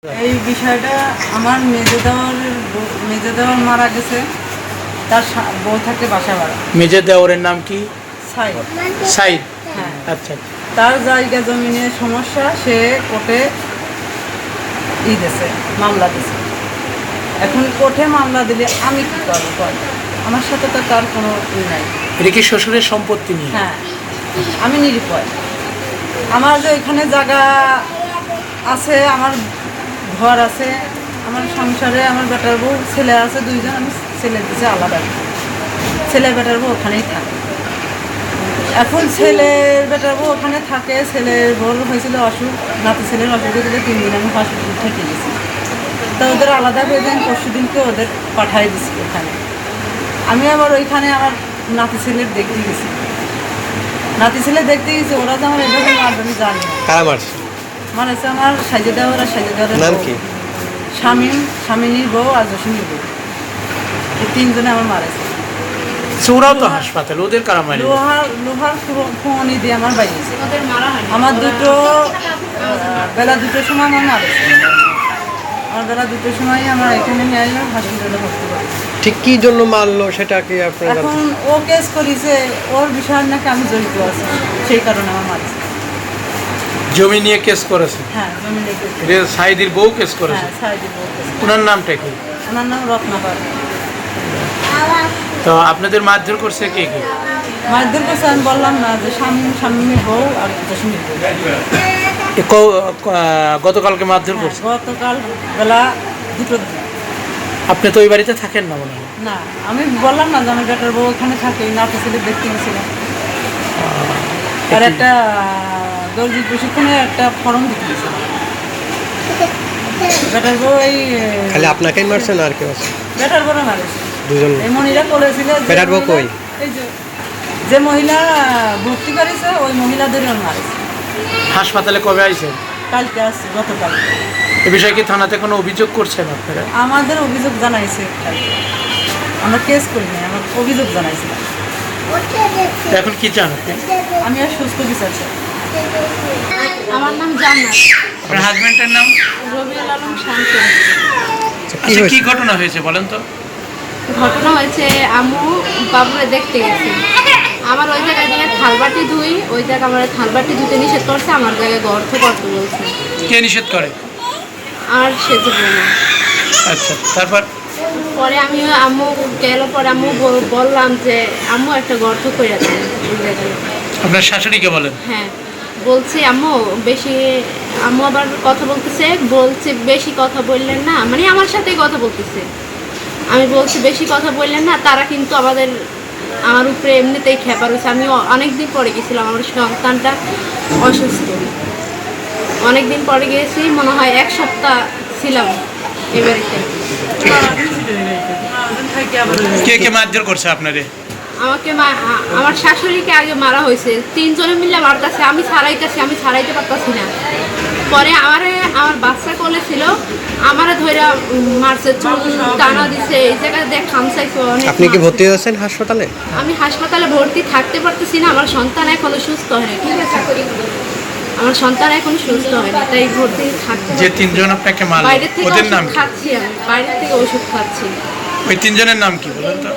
এই বিষয়টা আমার মেজে দেওয়ার মারা গেছে, তার বউ থাকে বাসা ভাড়া। মেজে দেওরের নাম কি? সাইদ। সাইদ। হ্যাঁ, আচ্ছা। তার জায়গা জমিনের সমস্যা, সে কোর্টে দিয়েছে, মামলা দিয়েছে। এখন কোর্টে মামলা দিলে আমি কী করবো? আমার সাথে তো তার কোনো নাই। এটা কি শ্বশুরের সম্পত্তি নিয়ে? হ্যাঁ, আমি নিরুপায়। আমার যে এখানে জায়গা আছে, আমার ঘর আছে, আমার সংসারে আমার বেটার বউ, ছেলে আছে দুইজন, আমি ছেলে দিছে আলাদা। ছেলে বেটার বউ ওখানেই থাকে। এখন ছেলের বেটার বউ ওখানে থাকে, ছেলের বউর হয়েছিল অসুখ, নাতি ছেলের অসুখ হয়েছিল, 3 দিন আমি হসপিটাল থেকে গেছি। তা ওদের আলাদা করে দিন, পরশু দিনকে ওদের পাঠাই দিছি ওখানে। আমি আবার ওইখানে আমার নাতি ছেলের দেখতে গেছি, ওরা তো আমার এভাবে মারবে আমি জানি না। কারা মারছে? মানে হচ্ছে আমার সাইজেদাওয়ার নাম কি? স্বামীর বউ আর জসিনীর বউ, এই 3 জনে আমার মারেছে। ওরাও তো হাসপাতাল, ওদের কারা মারে? লোহার খোঁনি দিয়ে আমার বাইরেছে। আমার বেলা 2টোর সময় আমার মারেছে। আমার বেলা 2টোর সময় আমার এখানে নিয়ে আসলাম, হসপিটালে ভর্তি করে। ঠিক কি জন্য মারলো সেটা কি আপনারা? এখন ও কেস করেছে, ওর বিষয় নাকি আমি জড়িত আছি, সেই কারণে আমার মারেছে। জমি নিয়ে কেস করেছে? হ্যাঁ, জমি নিয়ে কেস করেছে। এটা সাইদির বউ কেস করেছে? হ্যাঁ, সাইদির বউ কেস করেছে। ওনার নামটা কি? ওনার নাম রত্নাকর। তো আপনাদের মারধর করছে কে কে? মারধর করছে আমি বললাম না যে স্বামীর বউ আর জসিনীর বউ। গতকালকে মারধর করছে? গতকাল বেলা 2টোর দিকে। আপনি তো ওই বাড়িতে থাকেন না মনে হয়? না, আমি বললাম না যে আমার বেটার বউ ওখানে থাকে, নাতি ছেলে দেখতে গেছিলাম। আর একটা দর্জির প্রশিক্ষণে একটা ফর্ম দিতে গেছিলাম। বেটার বউ এই খালি আপনাকেই মারছেন আর কেউ আছে? বেটার বউ মারেছে দুজন। এই মহিলা বলেছিল। বেটার বউ কই? এই যে মহিলা ভর্তি করেছে ওই মহিলাদেরও মারেছে। হাসপাতালে কবে আইছেন? কালকে আসছে, গতকাল। এ বিষয়ে কি থানাতে কোনো অভিযোগ করছেন আপনারা? আমাদের অভিযোগ জানাইছে, আমরা কেস করি না, আমার অভিযোগ জানাইছে। এখন কি চান আপনি? আমি আর সুস্থ বিচার চাই। আমার নাম জান্নাত। আপনার হাজবেন্ডের নাম? রবিউল আলম শান্ত। আচ্ছা, কি ঘটনা হয়েছে বলেন তো? ঘটনা হয়েছে, আম্মু বাবুরে দেখতে গেছে। আমার ওই জায়গায় দিয়ে থালবাটি ধুই, ওই জায়গায় আমার থালবাটি ধুতে নিষেধ করছে, আমার জায়গায় গর্ত করতে বলছে। কে নিষেধ করে? আর সেজে না। আচ্ছা, তারপর? পরে আমি আম্মু গেল, পরে আম্মু বললাম যে আম্মু একটা গর্ত করে দেন ওই জায়গায়। আপনার শাশুড়িকে বলেন? হ্যাঁ, বলছি আম্মু আম্মু আবার কথা বলছে বেশি কথা বললেন না, মানে আমার সাথেই কথা বলতেছে। আমি বলছি বেশি কথা বললেন না, তারা কিন্তু আমার উপরে এমনিতেই খেপা রয়েছে। আমি অনেকদিন পরে গেছিলাম, আমার সন্তানটা অসুস্থ, অনেকদিন পরে গিয়েছি, মনে হয় 1 সপ্তাহ ছিলাম এ বাড়িতে। কে কে মারধর করছে আপনারে? আমার শাশুড়িকে আগে মারা হয়েছে, 3 জনে মিলে মারতেছে, আমি ছাড়াইতে পারতাছি না। পরে আমার বাচ্চা কোলে ছিল, আমারে ধইরা মারছে, চুল টানা দিছে, এই জায়গায় দিয়ে খামচাইছে অনেক। আপনি কি ভর্তি হয়েছেন হাসপাতালে? আমি হাসপাতালে ভর্তি থাকতে পারতেছি না, আমার সন্তান এখনো সুস্থ হয়নি। ঠিক আছে, আমার সন্তান এখনো সুস্থ হয়নি, তাই ভর্তি থাকতে। যে 3 জন আপনাকে মারলো ওদের নাম কি? খাচ্ছি, আমি বাইরে থেকে ওষুধ খাচ্ছি। ওই 3 জনের নাম কি বলেন তো?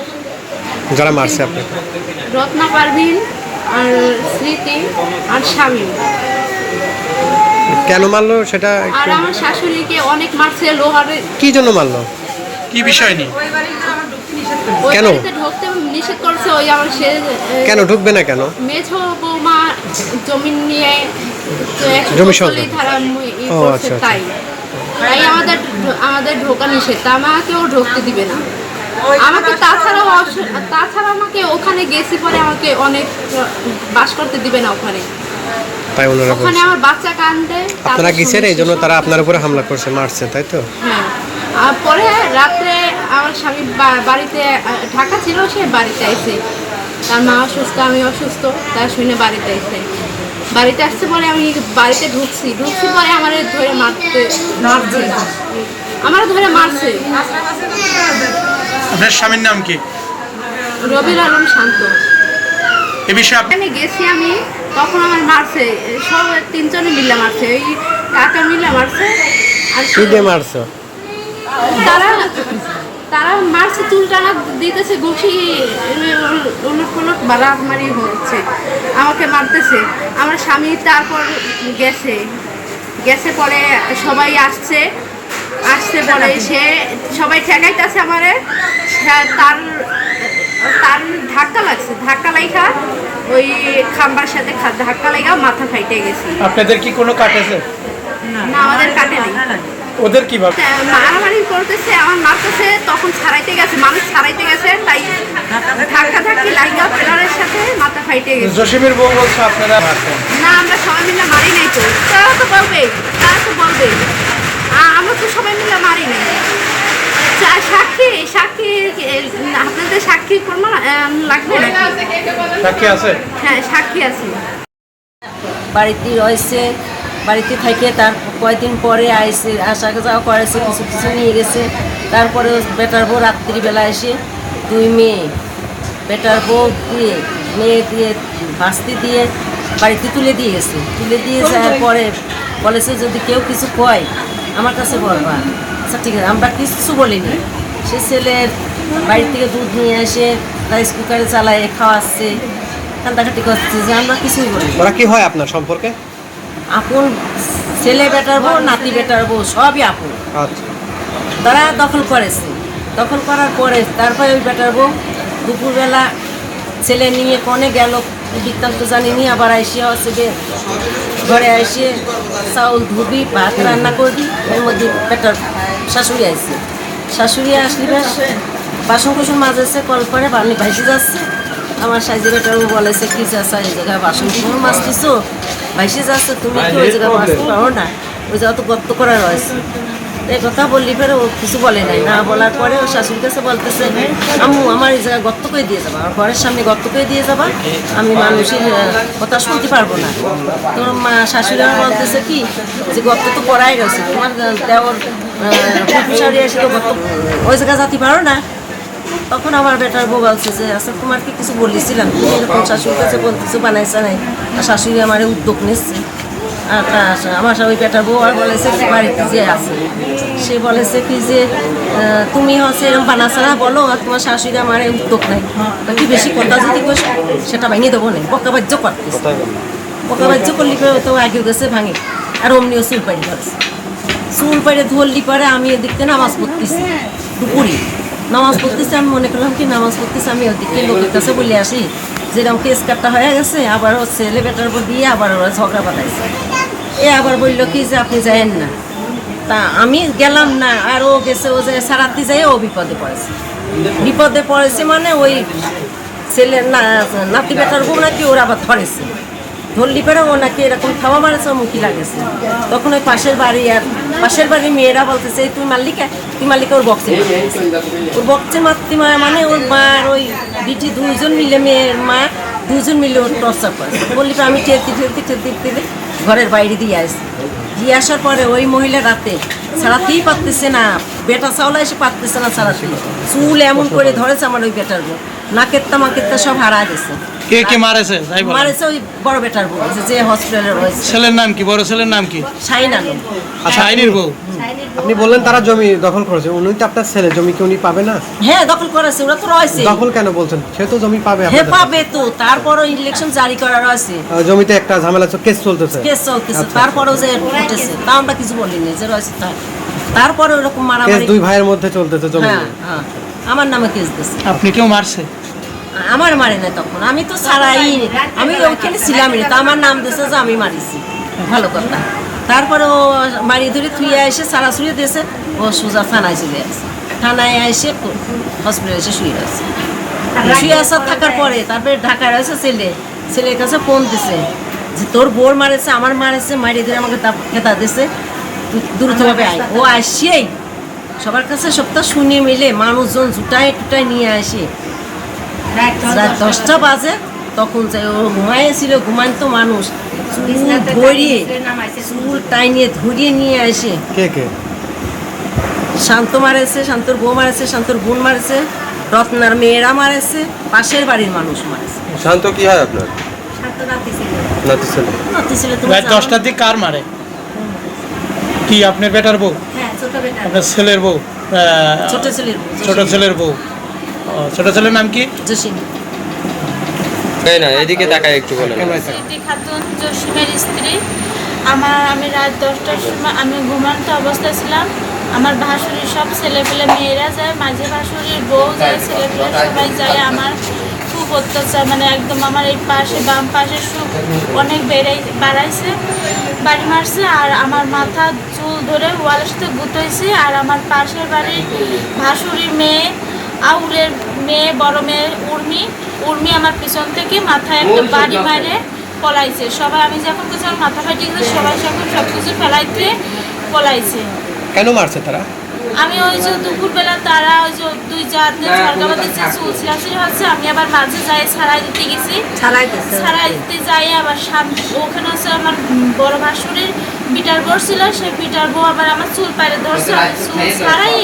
যারা মারছে আপনাকে? রত্না পারভিন আর স্মৃতি আর শামীম। কেন মারলো সেটা? আর আমার শাশুড়িকে অনেক মারছে, লোহারে। কি জন্য মারলো? কি বিষয় নিয়ে? ওই বাড়িতে আমার ঢুকতে নিষেধ করে। ওই কেন? বাড়িতে ঢুকতে নিষেধ করছে। ওই আমার কেন ঢুকবে না কেন? মেঝো বৌমা জমি নিয়ে জমি সংক্রান্ত। ও, আচ্ছা, আচ্ছা। তাই আমাদের ঢোকা নিষেধ, আমাকেও ঢুকতে দিবে না। আমাকে তাছাড়া আমাকে ওখানে গেছি, পরে আমাকে অনেক বাস করতে দিবে না ওখানে। তাই ওনারা ওখানে আমার বাচ্চা কান্দে। আপনারা গেছেন, এই জন্য তারা আপনার উপরে হামলা করছে, মারছে, তাই তো? হ্যাঁ। আর পরে রাত্রে আমার স্বামী বাড়িতে ঢাকা ছিল, সে বাড়িতে আইছে, তার মা অসুস্থ, আমি অসুস্থ, তার শুনে বাড়িতে আসছে। পরে আমি বাড়িতে ঢুকছি পরে আমার ধরে মারছে। আপনার স্বামীর নাম কি? রবিউল আলম শান্ত। এ বিষয়ে আপনি? গেছি আমি, তখন আমার মারছে, সব 3 জনে মিলে মারছে, ওই কাকা মিলে মারছে। আর কি দিয়ে মারছো? তারা তারা মারছে, চুল টানা দিতেছে, ঘুষি উলট পুলট মারামারি হচ্ছে, আমাকে মারতেছে। আমার স্বামী তারপর গেছে পরে সবাই আসছে পরে সে সবাই ঠেকাইতেছে আমারে, তার তার ধাক্কা লাইখা ওই খাম্বার সাথে ধাক্কা লাইগা মাথা ফাইটে গেছে। আপনাদের কি কোনো কাটেছে? না, আমাদের কাটে নাই। ওদের কিভাবে? মারামারি করতেছে, আমার মারতেছে, তখন মানুষ ছাড়াইতে গেছে, তাই ধাক্কি লাইগা পিলারের সাথে মাথা ফাইটে গেছে। জসিমের বউ বলছে আপনারা মারছেন। না, আমরা সবাই মিলে মারি নাই তো। তারা তো বলবে আমরা তো সবাই মিলে মারি নাই। সাক্ষী আপনাদের সাক্ষী প্রমাণ লাগবে নাকি? সাক্ষী আছে? হ্যাঁ, সাক্ষী আছে। বাড়িতে রয়েছে, বাড়িতে থেকে তার কয়েকদিন পরে আইসে, আসা যাওয়া করেছে, কিছু কিছু নিয়ে গেছে। তারপরে বেটার বউ রাত্রিবেলা এসে 2 মেয়ে বেটার বউ দিয়ে মেয়ে দিয়ে ভাস্তি দিয়ে বাড়িতে তুলে দিয়ে গেছে। তুলে দিয়ে যাওয়ার পরে বলেছে যদি কেউ কিছু কয় আমার কাছে বলবা। আচ্ছা ঠিক আছে, আমরা কিছু বলিনি। সে ছেলের বাড়ি থেকে দুধ নিয়ে এসে রাইস কুকারে চালায় খাওয়াচ্ছে, কান্দাকাটি করছে, যে আমরা কিছুই বলি। ওরা কি হয় আপনার সম্পর্কে? আপন ছেলে বেটার বউ, নাতি বেটার বউ, সবই আপন। আচ্ছা, তারা দখল করেছে। দখল করার পরে তারপরে ওই বেটার বউ দুপুরবেলা ছেলে নিয়ে কনে গেল বৃত্তান্ত জানি নিয়ে আবার এসে হচ্ছে যে ঘরে এসে চাউল ধুবি, ভাত রান্না করবি, এর মধ্যে বেটার শাশুড়ি আসছে। শাশুড়ি আসলে বেশ বাসন কুসন মাজেছে, কল করে পানি ভাইসে যাচ্ছে। আমার সাইজে বেটার বউ বলেছে কি চাষা এই জায়গায় বাসন কুসন মাজতেছো, ভাইসে যাচ্ছে, তুমি কি ওই জায়গায় মাজতে পারো না? ওই জায়গা তো গর্ত করা রয়েছে। এই কথা বললি ফেরে ও কিছু বলে নাই। না বলার পরে ও শাশুড়ির কাছে বলতেছে আম্মু আমার এই জায়গায় গর্ত করে দিয়ে যাবা, আমার ঘরের সামনে গর্ত করে দিয়ে যাবা, আমি মানুষের কথা শুনতে পারবো না। তোর মা শাশুড়ি আমার বলতেছে কি যে গর্ত তো করাই গেছে, তোমার দেওয়ার শাড়ি এসে তো গর্ত ওই জায়গায় যেতে পারো না। তখন আমার বেটার বউ বলছে যে আচ্ছা তোমার কি কিছু বলেছিলাম, তুমি এরকম শাশুড়ির কাছে বলতেছো বানাইছে নাই। আর শাশুড়ি আমার উদ্যোগ নিচ্ছে। আর আমার ওই বেটার বউ আর বলেছে কি বাড়িতে যে আছে, সে বলেছে কি যে তুমি হচ্ছে এরকম বানাছাড়া বলো, আর তোমার শাশুড়ি আমার উদ্যোগ নেই, কি বেশি কথা যদি কই সেটা ভেঙে দেবো না। বকাবাজ্য করতেছে, বকাবাজ্য করলি পরে তো আগেও গেছে ভাঙে। আর অমনিও চুল পাড়ি ধরেছে, চুল পাড়ে ধরলি পরে আমি এদিকতে নামাজ পড়তেছি, দুপুরে নামাজ পড়তেছি। আমি মনে করলাম কি নামাজ পড়তেছি, আমি ওদিকে লোকের কাছে বলে আসি যেরকম কেস কাটটা হয়ে গেছে, আবার ও ছেলে বেটার উপর দিয়ে আবার ওরা ঝগড়া বাঁধাইছে। এ আবার বললো কি যে আপনি যায়েন না, তা আমি গেলাম না। আর ও গেছে, ও যে সারাতে যাই ও বিপদে পড়েছে মানে ওই ছেলের নাতি বেটার বউ নাকি ওরা আবার ধরেছে, ধরলি পরে ও নাকি এরকম থাওয়া মারেছে, মুখি লাগেছে। তখন ওই পাশের বাড়ির মেয়েরা বলতেছে তুই মাল্লিকা ওর বক্সে মারতে মানে ওর মা আর ওই বিটি দুইজন মিলে, মেয়ের মা দুজন মিলে ওর টর্চার করেছে। বললি আমি ঠেলতে ঘরের বাইরে দিয়ে আসার পরে ওই মহিলা রাতে ছাড়াতেই পারতেছে না, বেটা চাওলা এসে পারতেছে না ছাড়াতে। চুল এমন করে ধরেছে আমার ওই বেটার বউ, নাকেরটা মাকেরটা সব হারা গেছে। কে কে মারেছে? মারেছে ওই বড় বেটার বউ যে হসপিটালে রয়েছে। ছেলের নাম কি? বড় ছেলের নাম কি? শাহিন আলম। শাহিনীর বউ। আপনি বললেন তারা জমি দখল করেছে, উনি তো আপনার ছেলে, জমি কি উনি পাবে না? হ্যাঁ দখল করেছে, ওরা তো রয়েছে। দখল কেন বলছেন? সে তো জমি পাবে। হ্যাঁ পাবে তো, তারপরও ইলেকশন জারি করা রয়েছে, জমিতে একটা ঝামেলা কেস চলতেছে। তারপরেও যে উঠেছে তা আমরা কিছু বলিনি যে রয়েছে। তারপরে ওরকম মারামারি দুই ভাইয়ের মধ্যে চলতেছে জমি। হ্যাঁ আমার নামে কেস দিচ্ছে। আপনি কেউ মারছে? আমার মারে না, তখন আমি তো ছাড়াই, আমি ওইখানে ছিলামই, তো আমার নাম দিয়েছে যে আমি মারিছি, ভালো কথা। তারপরে ও মারি ধরে থুয়ে এসে ছাড়াছুড়ি দিয়েছে, ও সোজা থানায় চলে আসে। থানায় এসে হসপিটালে এসে শুয়ে আসার থাকার পরে তারপরে ঢাকায় রয়েছে ছেলের কাছে ফোন দিছে যে তোর বোর মারেছে, আমার মারেছে, মারি ধরে আমাকে খেতা দিছে, দ্রুতভাবে আয়। ও আসিয়েই সবার কাছে সবটা শুনিয়ে মিলে মানুষজন জুটাই টুটাই নিয়ে আসে। রাত 10টা বাজে তখন যাই, ও ঘুমাইছিল, ঘুমান্ত মানুষ চুল টাইনিয়ে ধরিয়ে নিয়ে আসে। শান্ত মারেছে, শান্তর বউ মারেছে, শান্তর বোন মারেছে, রত্নার মেয়েরা মারেছে, পাশের বাড়ির মানুষ মারেছে। শান্ত কি হয় আপনার? শান্ত নাতি ছিল। রাত 10টার দিকে কার মারে? কি আপনার বেটার বউ? হ্যাঁ, ছোট বেটা, আপনার ছেলের বউ? ছোট ছেলের বউ, ছোট ছেলের বউ। ও, ছোট ছেলের নাম কি? জসিম। তাই না, এদিকে তাকায় একটু বলেন। স্মৃতি খাতুন, জসিমের স্ত্রী। আমি রাত 10টার সময় আমি ঘুমান্ত অবস্থায় ছিলাম। আমার ভাসুরির সব ছেলেপেলে মেয়েরা যায়, মাঝে ভাসুরির বউ যায়, ছেলেপেলে সবাই যায়। আমার খুব অত্যাচার, মানে একদম আমার এই পাশে বাম পাশে সুখ অনেক বাড়াইছে, বাড়ি মারছে। আর আমার মাথা চুল ধরে ওয়ালের সাথে গুতাইছে। আর আমার পাশের বাড়ির ভাসুরির মেয়ে, আউলের মেয়ে, বড় মেয়ে উর্মি আমার পিছন থেকে মাথায় একটা বাড়ি মারে পলাইছে। সবাই, আমি যখন কিছু আমার মাথা ফাটি গেছে, সবাই যখন সব কিছু ফেলাইতে পলাইছে। কেন মারছে তারা? আমি ওই যে দুপুরবেলা তারা ওই যে দুই জাতনে ঝরগাবা দিচ্ছে, চুলছিলাছি হচ্ছে। আমি আবার মাঝে যাই ছাড়াই দিতে গেছি, ছাড়াই দিতে যাই। আবার ওখানে হচ্ছে আমার বড় ভাসুরের বিটার বউ ছিল, সেই বিটার বউ আবার আমার চুল পাইরে ধরছে, চুল ছাড়াই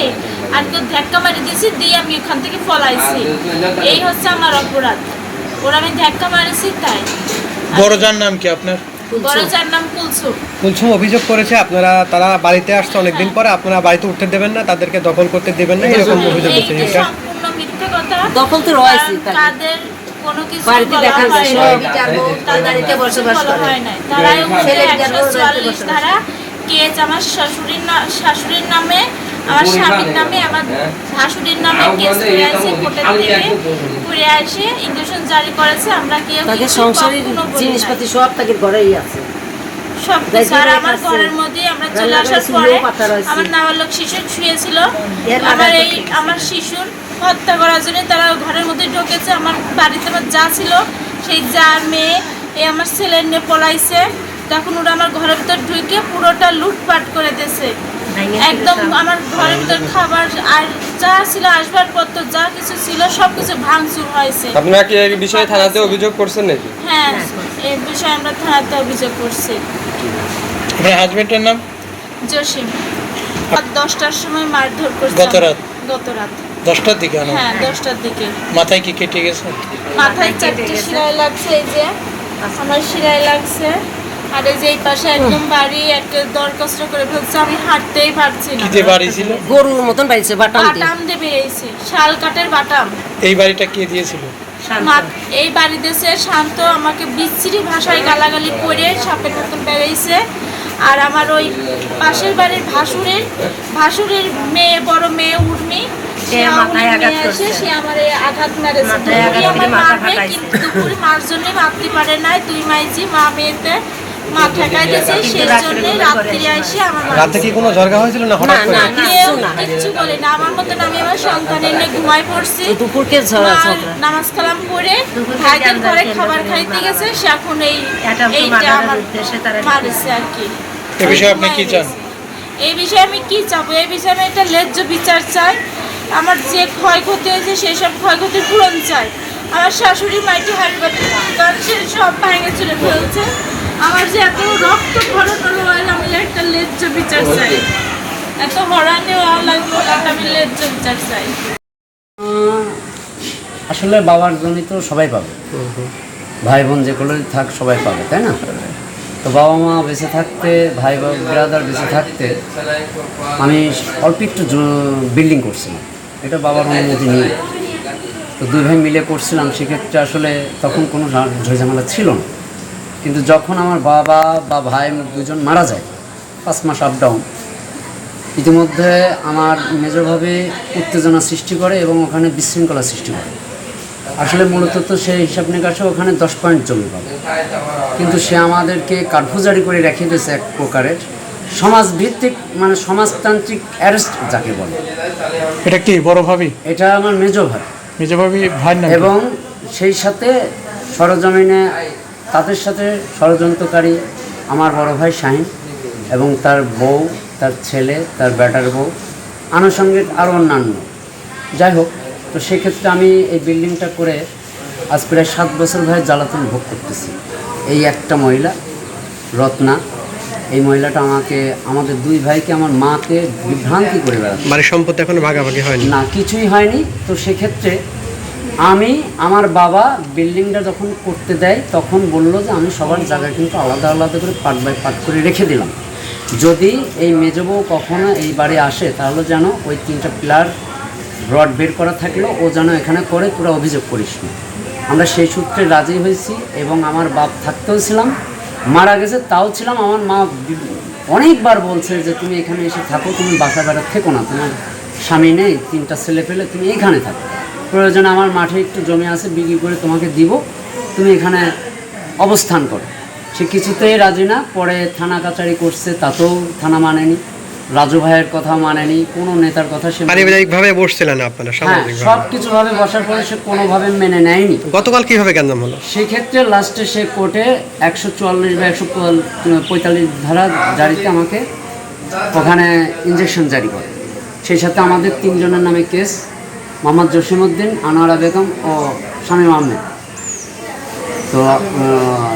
আর কেউ ধাক্কা মারি দিয়েছি, দিয়ে আমি ওখান থেকে পলাইছি। এই হচ্ছে আমার অপরাধ, ওরা আমি ধাক্কা মারিছি তাই। বড় যার নাম কি আপনার? বড় যার নাম কুলসুম। কুলসুম অভিযোগ করেছে তারা বাড়িতে আসছে অনেকদিন পরে, আপনারা বাড়িতে উঠতে দেবেন না, তাদেরকে দখল করতে দেবেন না, এরকম অভিযোগ হচ্ছে। এইটা এটা সম্পূর্ণ মিথ্যে কথা। দখল তো রয়েছে, কারণ তাদের কোনো কিছু বাড়িতে বলা দেখা যায়, হয় নাই। বিটার বউ তার তাদের বাড়িতে কিছু বসবাস বলা করে। হয় নাই। তারাই ছেলে বিটার বউ বাড়িতে 144 বসবাস করে। ধারা কেস আমার শাশুড়ির নামে, আমার স্বামীর নামে, আমার শাশুড়ির নামে কেস করে আছে কোর্টের থেকে, ঘুরে আসে ইনজেকশন জারি করেছে। আমরা কেউ তাকে কিছু সংসারের কখনো বলি নাই। জিনিসপাতি সব তাকে ঘরেই আছে। সব কিছু। আর আমার আছে। ঘরের মধ্যে আমরা চলে রান্নাঘরে আসার চুলো পরে পাতা রয়েছে। আমার নাবালক শিশু শুয়েছিল। এর আমার আঘাত এই করতে আমার শিশুর হত্যা করার জন্য তারা ঘরের মধ্যে ঢুকেছে। আমার বাড়িতে আমার যা ছিল, সেই যার মেয়ে এই আমার ছেলের নিয়ে পলাইছে। তখন ওরা আমার ঘরের ভিতর ঢুকে পুরোটা লুটপাট করে দিয়েছে। একদম আমার ঘরের ভিতর খাবার আর যা ছিল, আসবাবপত্র যা কিছু ছিল, সব কিছু ভাঙচুর হয়েছে। আপনারা কি এই বিষয়ে থানাতে অভিযোগ করছেন নাকি? হ্যাঁ, এই বিষয়ে আমরা থানাতে অভিযোগ করছি। আপনার হাজবেন্ডের নাম? জসিম। রাত 10টার সময় মারধর করছে। গত রাত? গত রাত 10টার দিকে? হ্যাঁ, 10টার দিকে। মাথায় কি কেটে গেছে? মাথায় 4টে শিরায় লাগছে, এই যে আমার শিরায় লাগছে। আর এই যে এই পাশে একদম বাড়ি একটা দরকষ্ট করে ফেলছে, আমি হাঁটতেই পারছি না। কি দিয়ে বাড়ি ছিল? গরুর মতন বাড়িছে, বাটাম দিয়ে। বাটাম দিয়ে বেরিয়েছে, শাল কাঠের বাটাম। এই বাড়িটা কে দিয়েছিল? এই বাড়ি দেশে শান্ত আমাকে বিচ্ছিরি ভাষায় গালাগালি করে সাপের মতন বেরিয়েছে। আর আমার ওই পাশের বাড়ির ভাসুরের মেয়ে, বড় মেয়ে উর্মি, সে মাথায় আঘাত করছে। সে আমার এই আঘাত মেরেছে। মাথায় আঘাত দুপুরে আমার করে মাথা মারবে, ফাটাইছে। কিন্তু দুপুরে মার জন্য মারতে পারে নাই। তুই মাইছি মা মেয়েতে মা ঠেকাই দিয়েছে, সেই জন্য রাত্রি এসে আমার রাতে কি কোনো ঝরগা হয়েছিল না হঠাৎ করে? না, কেউ না। কিচ্ছু বলে না। আমার মতন আমি আমার সন্তানের নিয়ে ঘুমাই পড়ছি। দুপুরকে মা ঝগড়া। নামাজ কালাম করে দুপুরকে ভাইদের জানজা করে কেন্দ্র খাবার করে খাইতে মারা গেছে, সে এখন এটা তো এইটা মার্ডারের আমার উদ্দেশ্যে তারা মারিছে আর কি। এ বিষয়ে আপনি কি চান? এই বিষয়ে আমি কি চাবো? এই বিষয়ে আমি একটা ন্যায্য বিচার চাই। আমার যে ক্ষয়ক্ষতি হয়েছে সেই সব ক্ষয়ক্ষতির পূরণ চাই। আমার শাশুড়ি মাইটি হাড়ি সে সব ভাঙে চুরে ফেলছে। আমার যে এত রক্ত খরচ হলো, আমি একটা ন্যায্য বিচার চাই। এত হরানি লাগলো, আমি ন্যায্য বিচার চাই। আসলে বাবার জন্য তো সবাই পাবে, ভাই বোন যেগুলো থাক সবাই পাবে, তাই না? তো বাবা মা বেঁচে থাকতে, ভাই ব্রাদার বেঁচে থাকতে আমি অল্প একটু বিল্ডিং করছিলাম, এটা বাবার অনুমতি নিয়ে। তো দুই ভাই মিলে করছিলাম, সেক্ষেত্রে আসলে তখন কোনো ঝামেলা ছিল না। কিন্তু যখন আমার বাবা বা ভাই দুজন মারা যায়, 5 মাস আপ ডাউন, ইতিমধ্যে আমার মেজরভাবে উত্তেজনা সৃষ্টি করে এবং ওখানে বিশৃঙ্খলা সৃষ্টি করে। আসলে মূলত তো সেই হিসাব নিকাশে ওখানে 10 পয়েন্ট জমি পাবে, কিন্তু সে আমাদেরকে কাঠফুজারি করে রেখে দিয়েছে এক প্রকারের সমাজভিত্তিক, মানে সমাজতান্ত্রিক অ্যারেস্ট যাকে বলে। এটা কি বড় ভাবি? এটা আমার মেজো ভাই। মেজো ভাবি ভাই না? এবং সেই সাথে সরজমিনে তাদের সাথে ষড়যন্ত্রকারী আমার বড় ভাই শাহিন এবং তার বউ, তার ছেলে, তার বেটার বউ, আনুষঙ্গিক আরও অন্যান্য। যাই হোক, তো সেক্ষেত্রে আমি এই বিল্ডিংটা করে আজ প্রায় 7 বছর ভাই জ্বালাতন ভোগ করতেছি। এই একটা মহিলা রত্না, এই মহিলাটা আমাদের দুই ভাইকে, আমার মাকে বিভ্রান্তি করে বেড়াচ্ছে। বাড়ির সম্পত্তি এখনো ভাগাভাগি হয়নি? না, কিছুই হয়নি। তো সেক্ষেত্রে আমার বাবা বিল্ডিংটা যখন করতে দেয় তখন বললো যে আমি সবার জায়গা কিন্তু আলাদা আলাদা করে পার্ট বাই পার্ট করে রেখে দিলাম। যদি এই মেজ বউ কখনো এই বাড়ি আসে তাহলে যেন ওই 3টা পিলার রড বের করা থাকলেও ও যেন এখানে করে তোরা অভিযোগ করিস না। আমরা সেই সূত্রে রাজি হয়েছি এবং আমার বাপ থাকতেও ছিলাম, মারা গেছে তাও ছিলাম। আমার মা অনেকবার বলছে যে তুমি এখানে এসে থাকো, তুমি বাসা বেড়া থেকো না, তোমার স্বামী নেই, 3টা ছেলে পেলে, তুমি এখানে থাকো, প্রয়োজনে আমার মাঠে একটু জমি আছে বিক্রি করে তোমাকে দিব, তুমি এখানে অবস্থান করো। সে কিছুতেই রাজি না। পরে থানা কাচারি করছে, তাতেও থানা মানেনি, রাজু ভাইয়ের কথা মানেনি, কোনো নেতার কথা সে পারিবারিকভাবে বসছিলেন আপনারা হ্যাঁ সামাজিকভাবে? সব কিছুভাবে বসার পরে সে কোনোভাবে মেনে নেয়নি। গতকাল কিভাবে গ্যাঞ্জাম হলো? সেক্ষেত্রে লাস্টে সে কোর্টে 144 বা 145 ধারা জারিতে আমাকে ওখানে ইঞ্জেকশন জারি করে। সেই সাথে আমাদের 3 জনের নামে কেস, মোহাম্মদ জসিমউদ্দিন, আনোয়ারা বেগম ও শামীম আহমেদ। তো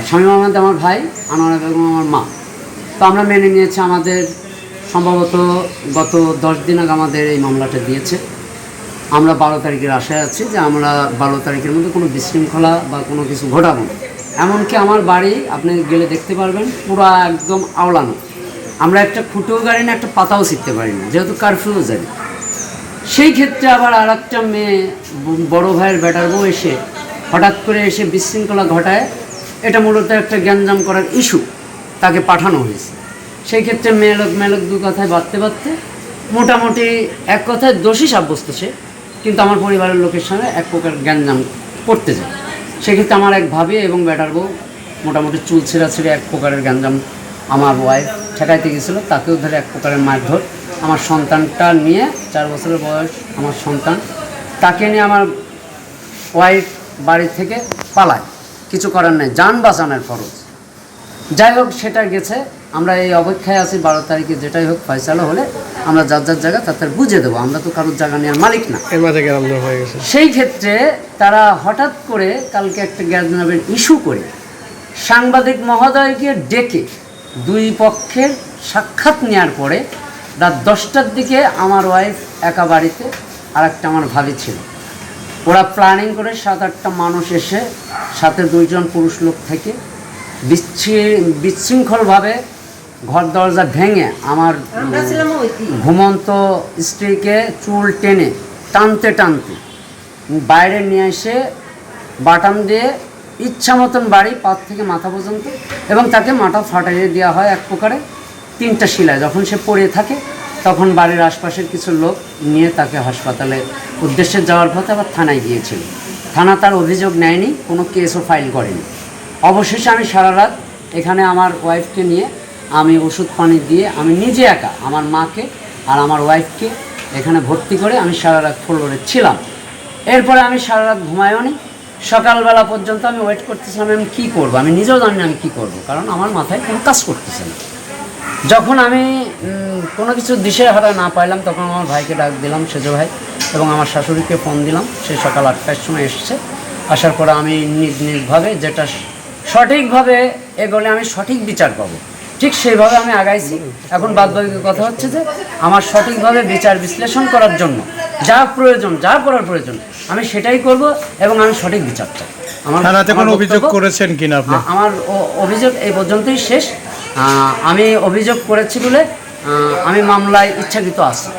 শামীম আহমেদ আমার ভাই, আনোয়ারা বেগম আমার মা। তো আমরা মেনে নিয়েছি। আমাদের সম্ভবত গত 10 দিন আগে আমাদের এই মামলাটা দিয়েছে। আমরা 12 তারিখের আশায় আছি যে আমরা 12 তারিখের মধ্যে কোনো বিশৃঙ্খলা বা কোনো কিছু ঘটাবো না। এমনকি আমার বাড়ি আপনি গেলে দেখতে পারবেন পুরো একদম আওলানো। আমরা একটা খুঁটেও গাড়ি না, একটা পাতাও ছিঁড়তে পারি না, যেহেতু কারফিউ জানি। সেই ক্ষেত্রে আবার আর একটা মেয়ে, বড় ভাইয়ের বেটার বউ এসে হঠাৎ করে এসে বিশৃঙ্খলা ঘটায়। এটা মূলত একটা গ্যাঞ্জাম করার ইস্যু, তাকে পাঠানো হয়েছে। সেই ক্ষেত্রে মেলোক দু কথায় বাঁধতে মোটামুটি এক কথায় দোষী সাব্যস্ত সে, কিন্তু আমার পরিবারের লোকের সঙ্গে এক প্রকার গ্যাঞ্জাম করতে যায়। সেক্ষেত্রে আমার এক ভাবি এবং বেটার বউ মোটামুটি চুল ছেঁড়া এক প্রকারের গ্যাঞ্জাম আমার ওয়াইফ ঠেকাইতে গেছিলো, তাকেও ধরে এক প্রকারের মারধর। আমার সন্তানটা নিয়ে 4 বছরের বয়স আমার সন্তান, তাকে নিয়ে আমার ওয়াইফ বাড়ি থেকে পালায়। কিছু করার নেই, যান বাঁচানোর ফরজ। যাই হোক সেটা গেছে, আমরা এই অপেক্ষায় আছি 12 তারিখে যেটাই হোক ফয়সালা হলে আমরা যার জায়গা তাদের বুঝে দেবো। আমরা তো কারোর জায়গা নেওয়ার মালিক না। এর মাঝে গ্যাঞ্জাম হয়ে গেছে। সেই ক্ষেত্রে তারা হঠাৎ করে কালকে একটা গ্যাঞ্জামের ইস্যু করে সাংবাদিক মহোদয়কে ডেকে 2 পক্ষের সাক্ষাৎ নেওয়ার পরে রাত 10টার দিকে আমার ওয়াইফ একা বাড়িতে, আর একটা আমার ভাবি ছিল। ওরা প্ল্যানিং করে 7-8টা মানুষ এসে সাথে 2 জন পুরুষ লোক থেকে বিশৃঙ্খলভাবে ঘর দরজা ভেঙে আমার ঘুমন্ত স্ত্রীকে চুল টেনে টানতে বাইরে নিয়ে এসে বাটাম দিয়ে ইচ্ছা মতন বাড়ি পাত থেকে মাথা পর্যন্ত, এবং তাকে মাথা ফাটাইয়ে দেওয়া হয় এক প্রকারে 3টা শিলায়। যখন সে পড়ে থাকে তখন বাড়ির আশপাশের কিছু লোক নিয়ে তাকে হাসপাতালে উদ্দেশ্যে যাওয়ার পথে আবার থানায় গিয়েছিল। থানা তার অভিযোগ নেয়নি, কোনো কেসও ফাইল করেনি। অবশেষে আমি সারা রাত এখানে আমার ওয়াইফকে নিয়ে আমি ওষুধ পানি দিয়ে আমি নিজে একা আমার মাকে আর আমার ওয়াইফকে এখানে ভর্তি করে আমি সারা রাত ফ্লোরে ছিলাম। এরপরে আমি সারা রাত ঘুমাইও নি। সকালবেলা পর্যন্ত আমি ওয়েট করতেছিলাম আমি কী করবো, আমি নিজেও জানি না আমি কী করবো, কারণ আমার মাথায় কোনো কাজ করতেছে না। যখন আমি কোনো কিছু দিশেহারা না পাইলাম তখন আমার ভাইকে ডাক দিলাম, সেজো ভাই, এবং আমার শাশুড়িকে ফোন দিলাম। সে সকাল 8টার সময় এসছে। আসার পরে আমি নিজভাবে যেটা সঠিকভাবে এগোলে আমি সঠিক বিচার পাবো, ঠিক সেইভাবে আমি আগাইছি। এখন বাদবাকি কথা হচ্ছে যে আমার সঠিকভাবে বিচার বিশ্লেষণ করার জন্য যা প্রয়োজন, যা করার প্রয়োজন আমি সেটাই করব, এবং আমি সঠিক বিচার চাই। থানাতে কোনো অভিযোগ করেছেন কিনা আপনি? আমার অভিযোগ এই পর্যন্তই শেষ। আমি অভিযোগ করেছি বলে আমি মামলায় ইচ্ছাকৃত আছি।